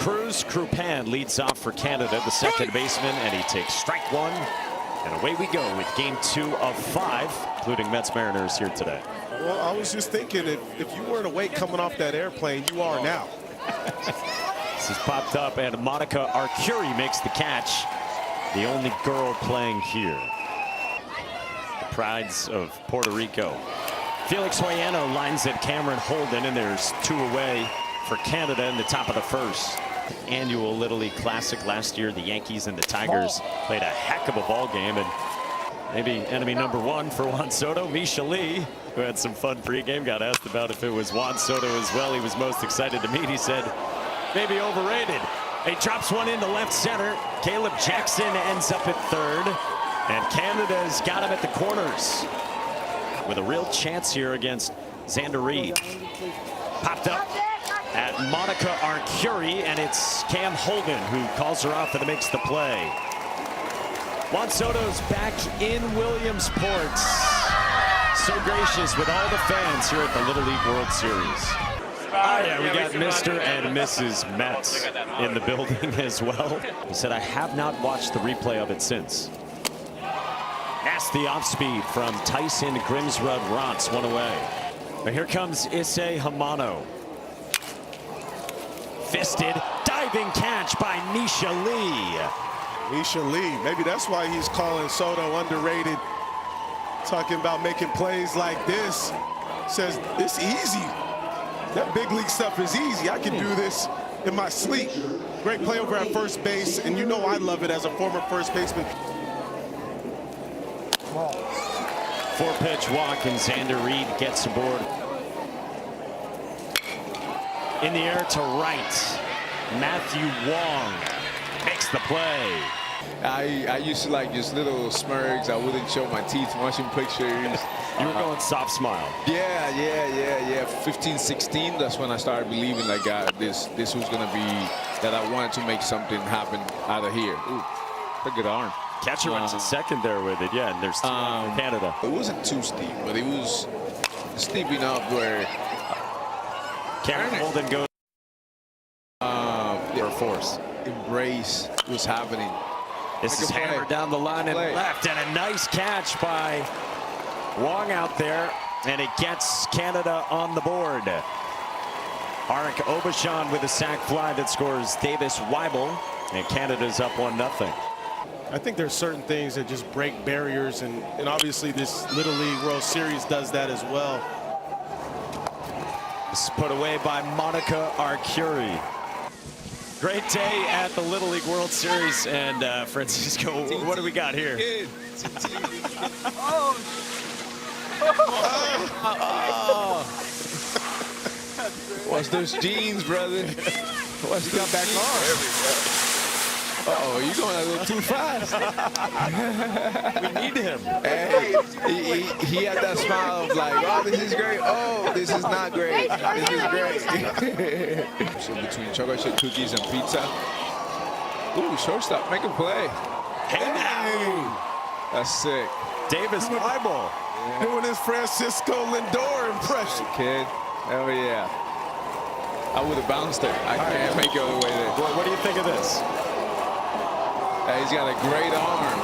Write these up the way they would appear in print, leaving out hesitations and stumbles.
Cruz Croupan leads off for Canada, the second baseman, and he takes strike one. And away we go with game 2 of 5, including Mets Mariners here today. Well, I was just thinking, if you weren't awake coming off that airplane, you are now. This is popped up, and Monica Arcuri makes the catch. The only girl playing here. The prides of Puerto Rico. Felix Hoyano lines at Cameron Holden, and there's 2 away for Canada in the top of the first. Annual Little League Classic last year, the Yankees and the Tigers played a heck of a ball game, and maybe enemy number 1 for Juan Soto, Misha Lee, who had some fun pregame, got asked about if it was Juan Soto as well. He was most excited to meet. He said, maybe overrated. He drops one into left center. Caleb Jackson ends up at third, and Canada's got him at the corners with a real chance here against Xander Reed. Popped up at Monica Arcuri, and it's Cam Holden who calls her off and makes the play. Juan Soto's back in Williamsport. So gracious with all the fans here at the Little League World Series. Oh yeah, we got Mr. and Mrs. Mets in the building as well. He said, I have not watched the replay of it since. Nasty off speed from Tyson Grimsrud Rots, one away. But here comes Issei Hamano. Fisted, diving catch by Misha Lee. Misha Lee, maybe that's why he's calling Soto underrated. Talking about making plays like this. Says it's easy. That big league stuff is easy. I can do this in my sleep. Great play over at first base, and you know I love it as a former first baseman. 4-pitch walk, and Xander Reed gets aboard. In the air to right. Matthew Wong makes the play. I used to like just little smirks. I wouldn't show my teeth watching pictures. You were going soft smile. Yeah. 15, 16, that's when I started believing like this was gonna be that I wanted to make something happen out of here. Ooh, a good arm. Catcher went to second there with it, yeah, and there's 2 for Canada. It wasn't too steep, but it was steep enough where Cameron Holden goes for force. Embrace what's happening. This is hammered down the line and left, and a nice catch by Wong out there, and it gets Canada on the board. Arik Obashan with a sac fly that scores Davis Weibel, and Canada's up 1-0. I think there's certain things that just break barriers, and obviously this Little League World Series does that as well. This is put away by Monica Arcuri. Great day at the Little League World Series, and Francisco, what do we got here? Watch those jeans, brother. Watch got back on. Uh-oh, you're going a little too fast. We need him. Hey, he had that smile of like, oh, this is great. Oh, this is not great. This is great. So between chocolate chip cookies and pizza. Ooh, shortstop, make a play. Hey, now. That's sick. Davis Weibel. Doing his Francisco Lindor impression. Kid, hell yeah. I would have bounced it. I can't make it all the way there. What do you think of this? He's got a great arm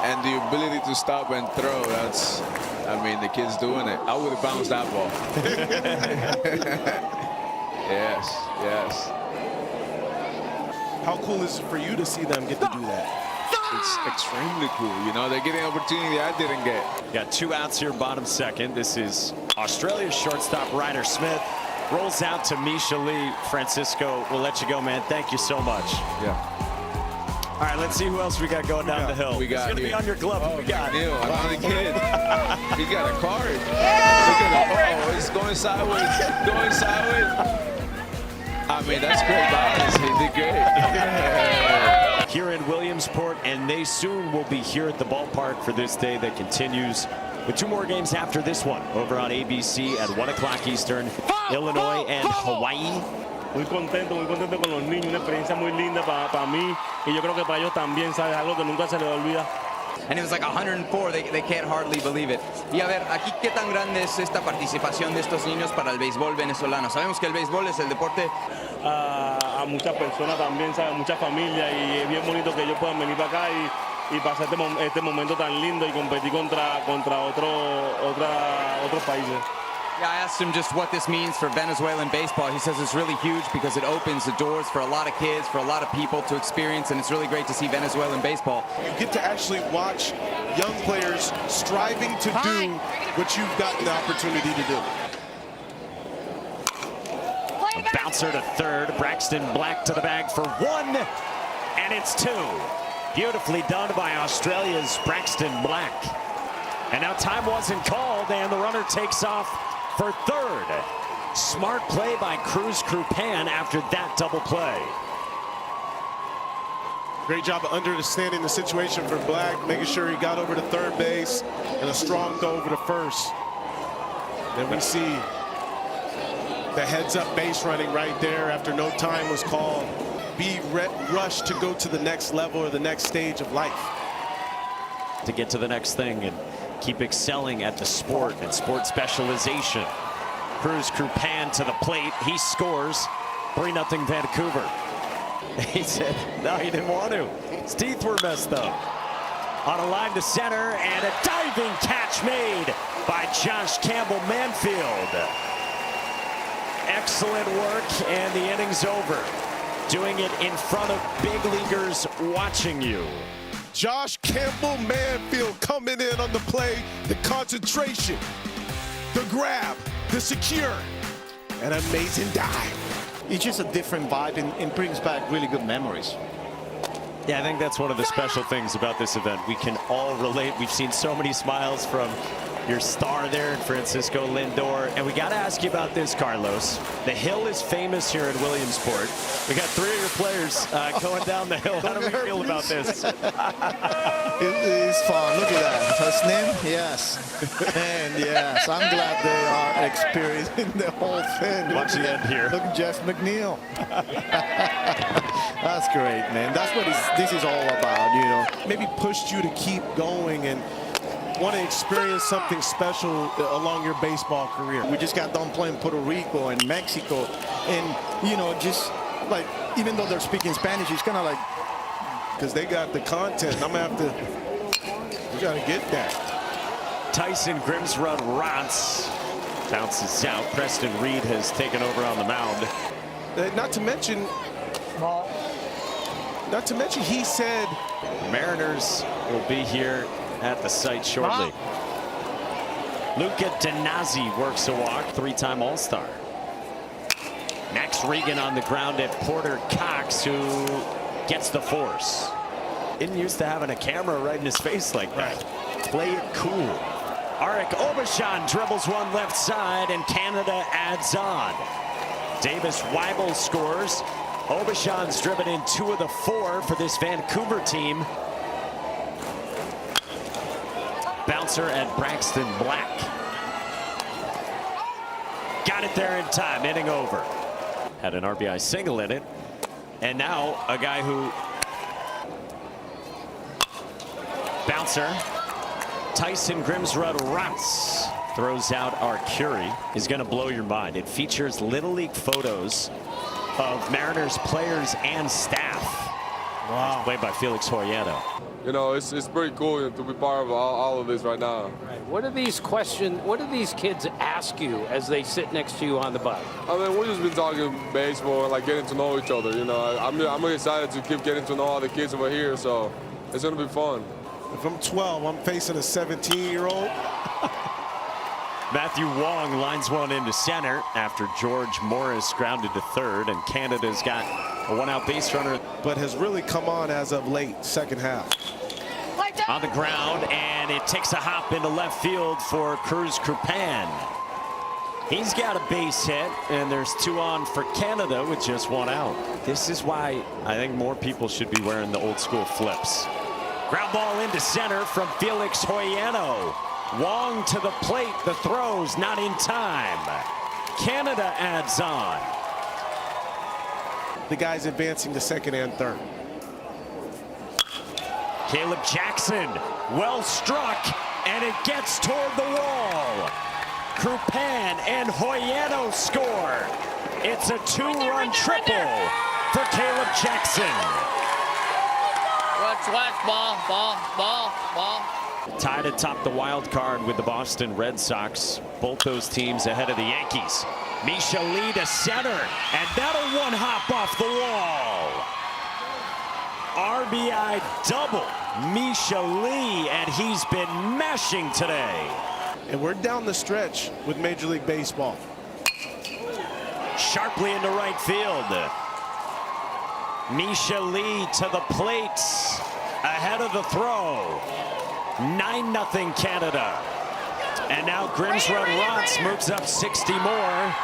and the ability to stop and throw. That's, I mean, the kid's doing it. I would have bounced that ball. Yes. How cool is it for you to see them get to do that? It's extremely cool. You know, they're getting an opportunity I didn't get. Got 2 outs here, bottom second. This is Australia's shortstop, Ryder Smith. Rolls out to Misha Lee. Francisco, we'll let you go, man. Thank you so much. Yeah. All right, let's see who else we got going down the hill. It's going to be on your glove. Oh, we got Neil, another kid. He's got a card. Look at it. Oh, it's going sideways. Going sideways. I mean, that's great balance. He did great. Here in Williamsport, and they soon will be here at the ballpark for this day that continues with 2 more games after this one over on ABC at 1 o'clock Eastern, Illinois and Hawaii. Muy contento con los niños, una experiencia muy linda para mí y yo creo que para ellos también, ¿sabes? Algo que nunca se les olvida. and it was like 104. They can't hardly believe it. Y a ver, aquí qué tan grande es esta participación de estos niños para el béisbol venezolano. Sabemos que el béisbol es el deporte A muchas personas también, ¿sabes? Muchas familias, y es bien bonito que ellos puedan venir para acá y pasar este momento tan lindo y competir contra otros países. Yeah, I asked him just what this means for Venezuelan baseball. He says it's really huge because it opens the doors for a lot of kids, for a lot of people to experience, and it's really great to see Venezuelan baseball. You get to actually watch young players striving to do what you've gotten the opportunity to do. A bouncer to third. Braxton Black to the bag for 1, and it's 2. Beautifully done by Australia's Braxton Black. And now time wasn't called, and the runner takes off for third. Smart play by Cruz Crupan after that double play. Great job of understanding the situation for Black, making sure he got over to third base, and a strong throw over to first. Then we see the heads-up base running right there after no time was called. Be rushed to go to the next level or the next stage of life. To get to the next thing and keep excelling at the sport and sport specialization. Cruz Crupan to the plate. He scores. 3-0 Vancouver. He said, no, he didn't want to. His teeth were messed up. On a line to center, and a diving catch made by Josh Campbell Manfield. Excellent work, and the inning's over. Doing it in front of big leaguers watching you. Josh Campbell Manfield coming in on the play, the concentration, the grab, the secure, an amazing dive. It's just a different vibe and brings back really good memories. Yeah, I think that's one of the special things about this event. We can all relate. We've seen so many smiles from your star there in Francisco Lindor. And we got to ask you about this, Carlos. The hill is famous here in Williamsport. We got 3 of your players going down the hill. How do we feel about this? It is fun. Look at that. His name? Yes. And yes, I'm glad they are experiencing the whole thing. Watch the end here. Look at Jeff McNeil. That's great, man. That's what this is all about, you know. Maybe pushed you to keep going and want to experience something special along your baseball career. We just got done playing Puerto Rico and Mexico, and you know, just like, even though they're speaking Spanish, it's kind of like, because they got the content. I'm gonna have to, we gotta get that. Tyson Grimsrud Rotz bounces out. Preston Reed has taken over on the mound. Not to mention, he said Mariners will be here at the site shortly. Luca Donazzi works a walk, 3-time All-Star. Max Regan on the ground at Porter Cox, who gets the force. Isn't used to having a camera right in his face like that. Play it cool. Arik Obashan dribbles one left side, and Canada adds on. Davis Weibel scores. Obashan's driven in 2 of the 4 for this Vancouver team. Bouncer at Braxton Black. Got it there in time, inning over. Had an RBI single in it. And now a guy who... Bouncer. Tyson Grimsrud Rotz throws out Arcuri. Is going to blow your mind. It features Little League photos of Mariners players and staff. Wow. Played by Felix Hoyano. You know, it's pretty cool to be part of all of this right now. What do these kids ask you as they sit next to you on the bus? I mean, we've just been talking baseball and like getting to know each other. You know, I'm excited to keep getting to know all the kids over here, so it's gonna be fun. If I'm 12, I'm facing a 17-year-old. Matthew Wong lines one into center after George Morris grounded to third, and Canada's got a 1-out base runner, but has really come on as of late, second half. On the ground, and it takes a hop into left field for Cruz Crupan. He's got a base hit, and there's 2 on for Canada with just 1 out. This is why I think more people should be wearing the old school flips. Ground ball into center from Felix Hoyano. Wong to the plate, the throws not in time. Canada adds on. The guys advancing to second and third. Caleb Jackson Well struck, and it gets toward the wall. Krupan and Hoyano score. It's a two-run triple for Caleb Jackson. Watch, ball. Tied atop the wild card with the Boston Red Sox. Both those teams ahead of the Yankees. Misha Lee to center, and that'll one hop off the wall. RBI double, Misha Lee, and he's been mashing today. And we're down the stretch with Major League Baseball. Sharply into right field. Misha Lee to the plate, ahead of the throw. 9-0 Canada. And now Grimsrud Rotz moves up 60 more.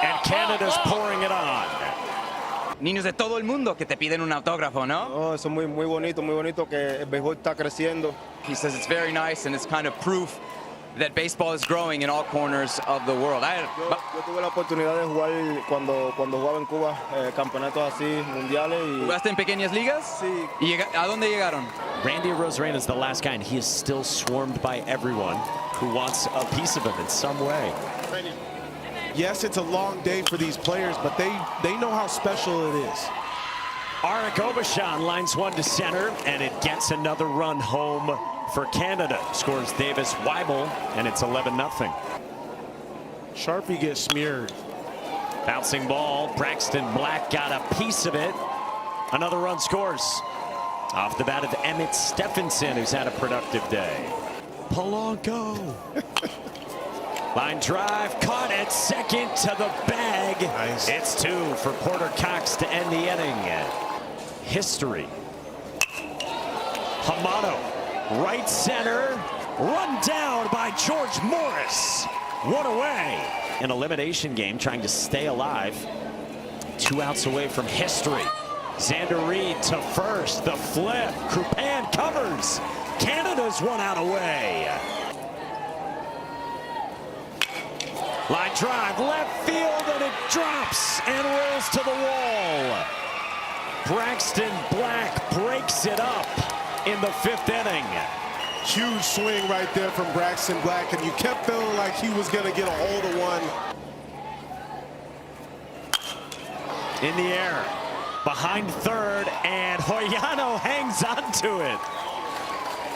And Canada's pouring it on. Niños de todo el mundo que te piden un autógrafo, ¿no? Oh, eso es muy bonito que el béisbol está creciendo. He says it's very nice and it's kind of proof that baseball is growing in all corners of the world. Yo tuve la oportunidad de jugar cuando jugaba en Cuba campeonatos así mundiales. ¿Jugaste en pequeñas ligas? Sí. ¿Y a dónde llegaron? Randy Arozarena is the last guy, and he is still swarmed by everyone who wants a piece of him in some way. Yes, it's a long day for these players, but they know how special it is. Arik Obashan lines one to center, and it gets another run home for Canada. Scores Davis Weibel, and it's 11-0. Sharpie gets smeared. Bouncing ball, Braxton Black got a piece of it. Another run scores. Off the bat of Emmett Stephenson, who's had a productive day. Polanco. Line drive, caught at second to the bag. Nice. It's two for Porter Cox to end the inning. History. Hamano, right center, run down by George Morris. One away. An elimination game trying to stay alive. 2 outs away from history. Xander Reed to first, the flip. Krupan covers. Canada's 1 out away. Line drive, left field, and it drops and rolls to the wall. Braxton Black breaks it up in the 5th inning. Huge swing right there from Braxton Black, and you kept feeling like he was going to get a hold of one. In the air, behind third, and Hoyano hangs on to it.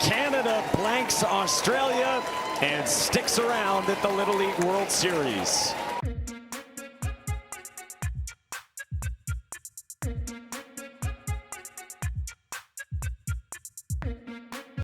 Canada blanks Australia and sticks around at the Little League World Series.